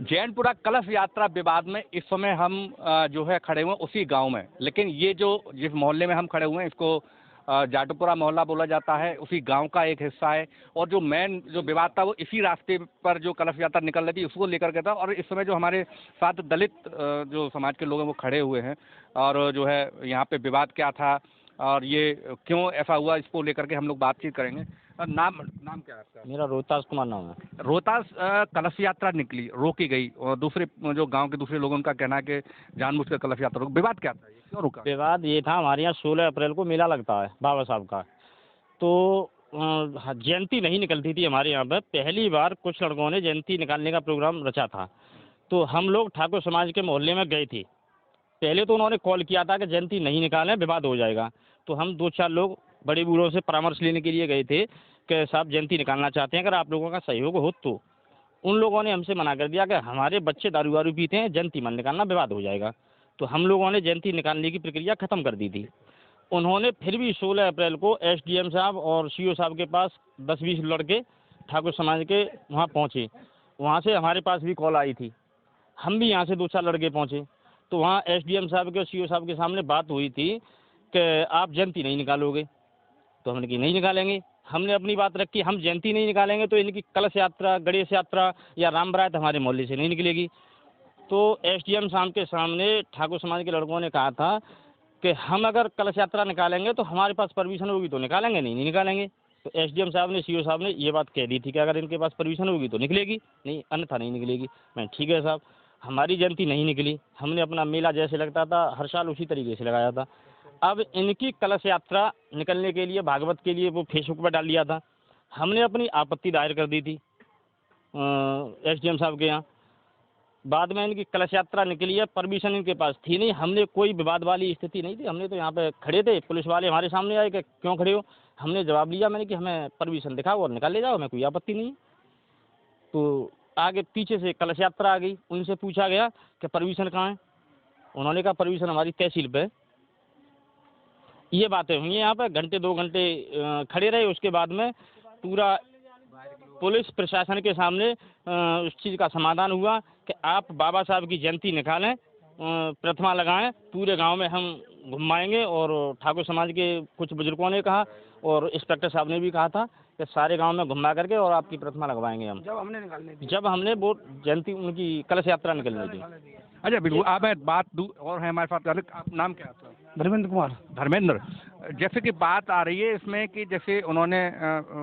जैनपुरा कलश यात्रा विवाद में इस समय हम जो है खड़े हुए हैं उसी गांव में, लेकिन ये जो जिस मोहल्ले में हम खड़े हुए हैं इसको जाटोपुरा मोहल्ला बोला जाता है, उसी गांव का एक हिस्सा है। और जो मेन जो विवाद था वो इसी रास्ते पर जो कलश यात्रा निकल रही थी उसको लेकर के था। और इस समय जो हमारे साथ दलित जो समाज के लोग हैं वो खड़े हुए हैं और जो है यहाँ पे विवाद क्या था और ये क्यों ऐसा हुआ इसको लेकर के हम लोग बातचीत करेंगे। नाम नाम क्या है आपका? मेरा रोहतास कुमार नाम है। रोहतास कलश यात्रा निकली, रोकी गई और दूसरे जो गांव के दूसरे लोगों का कहना है कि जानबूझकर कलश यात्रा रोक। विवाद क्या था, ये क्यों रुका? विवाद ये था, हमारे यहाँ 16 अप्रैल को मेला लगता है बाबा साहब का, तो जयंती नहीं निकलती थी हमारे यहाँ पर। पहली बार कुछ लड़कों ने जयंती निकालने का प्रोग्राम रचा था, तो हम लोग ठाकुर समाज के मोहल्ले में गए थे। पहले तो उन्होंने कॉल किया था कि जयंती नहीं निकालें, विवाद हो जाएगा। तो हम 2-4 लोग बड़े बूढ़ों से परामर्श लेने के लिए गए थे कि साहब जयंती निकालना चाहते हैं, अगर आप लोगों का सहयोग हो तो। उन लोगों ने हमसे मना कर दिया कि हमारे बच्चे दारू वारू पीते हैं, जयंती मत निकालना, विवाद हो जाएगा। तो हम लोगों ने जयंती निकालने की प्रक्रिया ख़त्म कर दी थी। उन्होंने फिर भी 16 अप्रैल को एसडीएम साहब और सीओ साहब के पास 10-20 लड़के ठाकुर समाज के वहाँ पहुँचे। वहाँ से हमारे पास भी कॉल आई थी, हम भी यहाँ से 2-4 लड़के पहुँचे। तो वहाँ एसडीएम साहब के और सीओ साहब के सामने बात हुई थी कि आप जयंती नहीं निकालोगे। तो हमने कि नहीं निकालेंगे। हमने अपनी बात रखी, हम जयंती नहीं निकालेंगे तो इनकी कलश यात्रा, गणेश यात्रा या राम बारात हमारे मोहल्ले से नहीं निकलेगी। तो एसडीएम साहब के सामने ठाकुर समाज के लड़कों ने कहा था कि हम अगर कलश यात्रा निकालेंगे तो हमारे पास परमिशन होगी तो निकालेंगे, नहीं निकालेंगे। तो एसडीएम साहब ने, सीओ साहब ने ये बात कह दी थी कि अगर इनके पास परमिशन होगी तो निकलेगी, नहीं अन्यथा नहीं निकलेगी। मैं ठीक है साहब। हमारी जयंती नहीं निकली, हमने अपना मेला जैसे लगता था हर साल उसी तरीके से लगाया था। अब इनकी कलश यात्रा निकलने के लिए, भागवत के लिए वो फेसबुक पर डाल दिया था। हमने अपनी आपत्ति दायर कर दी थी एसडीएम साहब के यहाँ। बाद में इनकी कलश यात्रा निकली है, परमिशन इनके पास थी नहीं। हमने कोई विवाद वाली स्थिति नहीं थी, हमने तो यहाँ पे खड़े थे, पुलिस वाले हमारे सामने आए कि क्यों खड़े हो। हमने जवाब लिया, मैंने कि हमें परमिशन दिखाओ और निकाल ले जाओ, हमें कोई आपत्ति नहीं। तो आगे पीछे से कलश यात्रा आ गई, उनसे पूछा गया कि परमिशन कहाँ है। उन्होंने कहा परमिशन हमारी तहसील पे। ये बातें हुई यहाँ पे, घंटे 2 घंटे खड़े रहे। उसके बाद में पूरा पुलिस प्रशासन के सामने उस चीज़ का समाधान हुआ कि आप बाबा साहब की जयंती निकालें, प्रतिमा लगाएं, पूरे गांव में हम घुमाएंगे। और ठाकुर समाज के कुछ बुजुर्गों ने कहा और इंस्पेक्टर साहब ने भी कहा था कि सारे गांव में घुमा करके और आपकी प्रतिमा लगवाएंगे हम। जब हमने वो जयंती उनकी कलश यात्रा निकलने दी। अच्छा बिल्कुल, आप बात और है हमारे साथ। आप नाम क्या है? धर्मेंद्र कुमार। धर्मेंद्र, जैसे कि बात आ रही है इसमें कि जैसे उन्होंने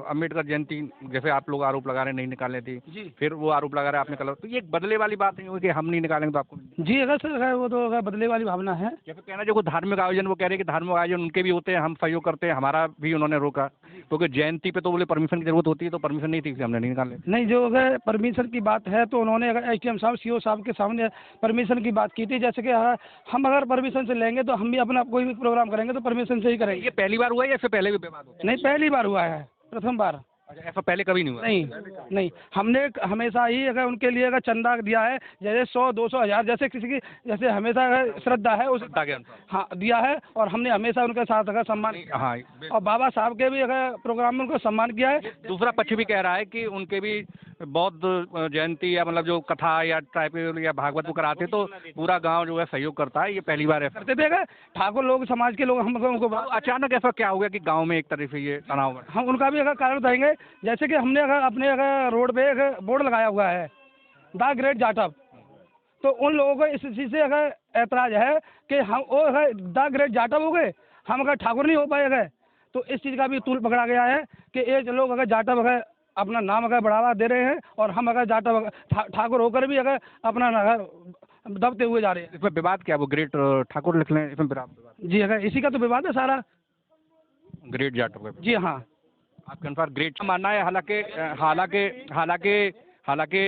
अम्बेडकर जयंती जैसे आप लोग आरोप लगा रहे नहीं निकालने थी, फिर वो आरोप लगा रहे आपने कलर, तो ये एक बदले वाली बात नहीं हुई कि हम नहीं निकालेंगे तो आपको? जी अगर सर है वो तो अगर बदले वाली भावना है। जैसे कहना जो धार्मिक आयोजन, वो कह रहे हैं कि धार्मिक आयोजन उनके भी होते हैं, हम सहयोग करते हैं, हमारा भी उन्होंने रोका, क्योंकि जयंती पे तो बोले परमिशन की जरूरत होती है, तो परमिशन नहीं थी इसलिए हमने नहीं निकाले। नहीं, जो अगर परमिशन की बात है तो उन्होंने अगर एसडीएम साहब, सीओ साहब के सामने परमिशन की बात की थी। जैसे कि हम अगर परमिशन से लेंगे तो हम भी अपना कोई भी प्रोग्राम करेंगे तो परमिशन से ही करेंगे। ये पहली बार हुआ है या इससे पहले भी विवाद होता है? नहीं, पहली बार हुआ है, प्रथम बार। अच्छा, ऐसा पहले कभी नहीं हुआ? नहीं, हमने हमेशा ही अगर उनके लिए अगर चंदा दिया है, जैसे 100, 200, 1000, जैसे किसी की जैसे हमेशा श्रद्धा है उस हाँ दिया है। और हमने हमेशा उनके साथ अगर सम्मान, हाँ, और बाबा साहब के भी अगर प्रोग्राम में उनको सम्मान किया है। दूसरा पक्ष भी कह रहा है कि उनके भी बौद्ध जयंती या मतलब जो कथा या ट्राइबल या भागवत वो कराते तो पूरा गांव जो है सहयोग करता है। ये पहली बार है करते थे ठाकुर लोग, समाज के लोग। हम उनको अचानक ऐसा क्या हो गया कि गांव में एक तरह से ये तनाव? हम उनका भी अगर कारण बताएंगे। जैसे कि हमने अगर अपने अगर रोड पे अगर बोर्ड लगाया हुआ है द ग्रेट जाटव, तो उन लोगों को इस चीज़ से अगर ऐतराज है कि हम वो अगर द ग्रेट जाटव हो गए, हम अगर ठाकुर नहीं हो पाए गए, तो इस चीज़ का भी तूल पकड़ा गया है कि ये लोग अगर जाटव अगर अपना नाम अगर बढ़ावा दे रहे हैं और हम अगर जाटव ठाकुर होकर भी अगर अपना दबते हुए जा रहे हैं। इसमें विवाद क्या, वो ग्रेट ठाकुर लिख लें इसमें विवाद? जी अगर इसी का तो विवाद है सारा, ग्रेट जाटव। जी हाँ, आपके अनुसार ग्रेट मानना है। हालांकि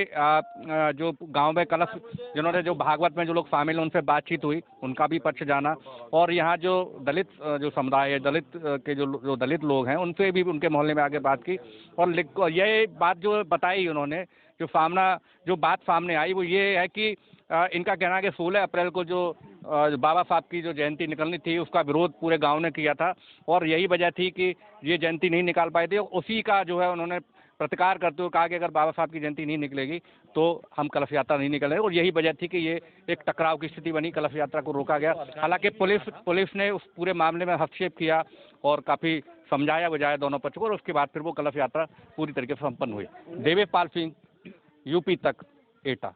जो गांव में कलश जिन्होंने जो भागवत में जो लोग शामिल हैं उनसे बातचीत हुई, उनका भी पक्ष जाना। और यहाँ जो दलित जो समुदाय है, दलित के जो दलित लोग हैं, उनसे भी उनके मोहल्ले में आके बात की। और ये बात जो बताई उन्होंने, जो बात सामने आई वो ये है कि इनका कहना है कि 16 अप्रैल को जो बाबा साहब की जो जयंती निकलनी थी उसका विरोध पूरे गांव ने किया था और यही वजह थी कि ये जयंती नहीं निकाल पाए थे। उसी का जो है उन्होंने प्रतिकार करते हुए कहा कि अगर बाबा साहब की जयंती नहीं निकलेगी तो हम कलश यात्रा नहीं निकलेंगे, और यही वजह थी कि ये एक टकराव की स्थिति बनी, कलश यात्रा को रोका गया। हालांकि पुलिस ने उस पूरे मामले में हस्तक्षेप किया और काफ़ी समझाया बुझाया दोनों पक्षों को, और उसके बाद फिर वो कलश यात्रा पूरी तरीके से संपन्न हुई। देवेश पाल सिंह, यूपी तक, एटा।